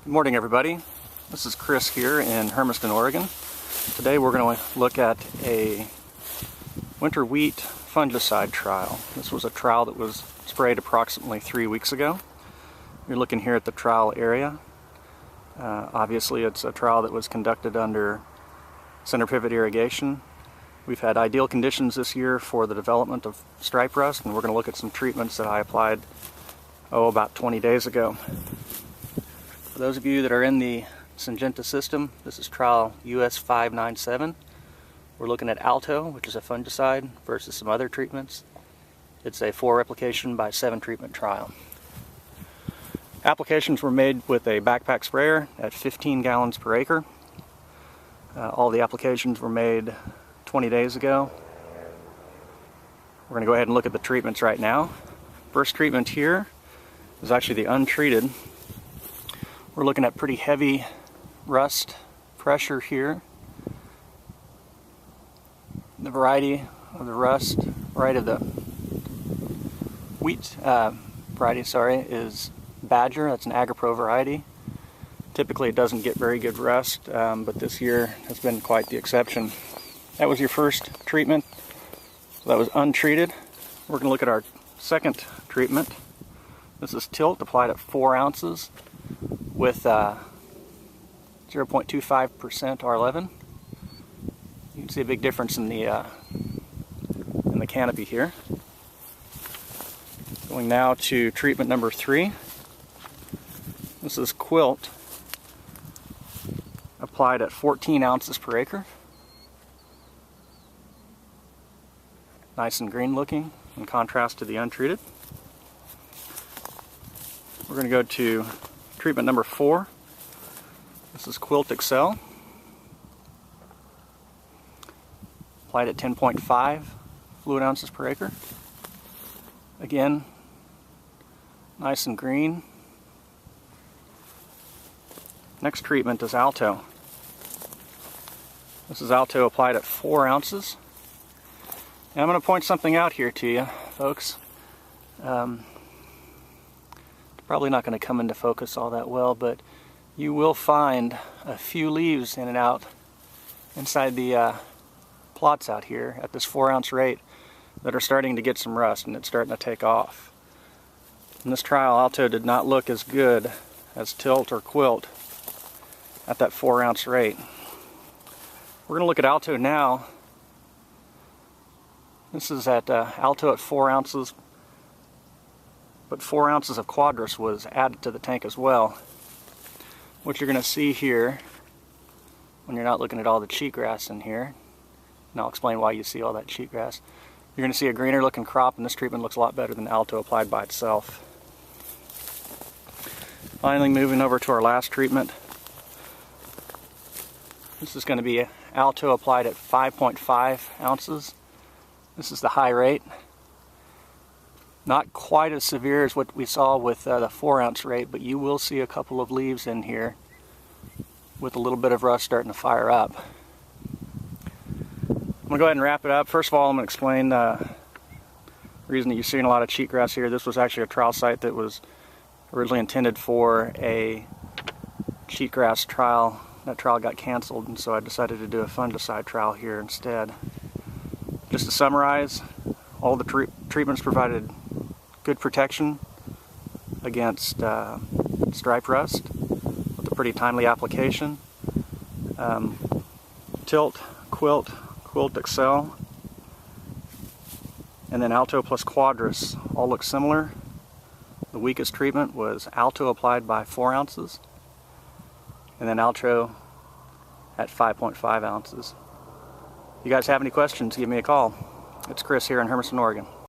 Good morning, everybody. This is Chris here in Hermiston, Oregon. Today we're going to look at a winter wheat fungicide trial. This was a trial that was sprayed approximately 3 weeks ago. You're looking here at the trial area. Obviously it's a trial that was conducted under center pivot irrigation. We've had ideal conditions this year for the development of stripe rust, and we're going to look at some treatments that I applied about 20 days ago. For those of you that are in the Syngenta system, this is trial US 597. We're looking at Alto, which is a fungicide, versus some other treatments. It's a 4 application by 7 treatment trial. Applications were made with a backpack sprayer at 15 gallons per acre. All the applications were made 20 days ago. We're going to go ahead and look at the treatments right now. First treatment here is actually the untreated. We're looking at pretty heavy rust pressure here. The variety of the rust, of the wheat variety, is Badger. That's an Agri-Pro variety. Typically it doesn't get very good rust, but this year has been quite the exception. That was your first treatment. That was untreated. We're going to look at our second treatment. This is Tilt, applied at 4 ounces with 0.25% R11. You can see a big difference in the canopy here. Going now to treatment number 3. This is Quilt, applied at 14 ounces per acre. Nice and green looking in contrast to the untreated. We're going to go to treatment number 4. This is Quilt Excel, applied at 10.5 fluid ounces per acre. Again, nice and green. Next treatment is Alto. This is Alto applied at 4 ounces. And I'm going to point something out here to you, folks. Probably not going to come into focus all that well, but you will find a few leaves in and out inside the plots out here at this 4 ounce rate that are starting to get some rust, and it's starting to take off. In this trial, Alto did not look as good as Tilt or Quilt at that 4 ounce rate. We're going to look at Alto now. This is at Alto at 4 ounces, but 4 ounces of Quadris was added to the tank as well. What you're going to see here, when you're not looking at all the cheatgrass in here, and I'll explain why you see all that cheatgrass, you're going to see a greener looking crop, and this treatment looks a lot better than Alto applied by itself. Finally, moving over to our last treatment. This is going to be Alto applied at 5.5 ounces. This is the high rate. Not quite as severe as what we saw with the 4 ounce rate, but you will see a couple of leaves in here with a little bit of rust starting to fire up. I'm going to go ahead and wrap it up. First of all, I'm going to explain the reason that you're seeing a lot of cheatgrass here. This was actually a trial site that was originally intended for a cheatgrass trial. That trial got canceled, and so I decided to do a fungicide trial here instead. Just to summarize, all the treatments provided good protection against stripe rust with a pretty timely application. Tilt, Quilt Excel, and then Alto plus Quadris all look similar. The weakest treatment was Alto applied by 4 ounces, and then Alto at 5.5 ounces. If you guys have any questions, give me a call. It's Chris here in Hermiston, Oregon.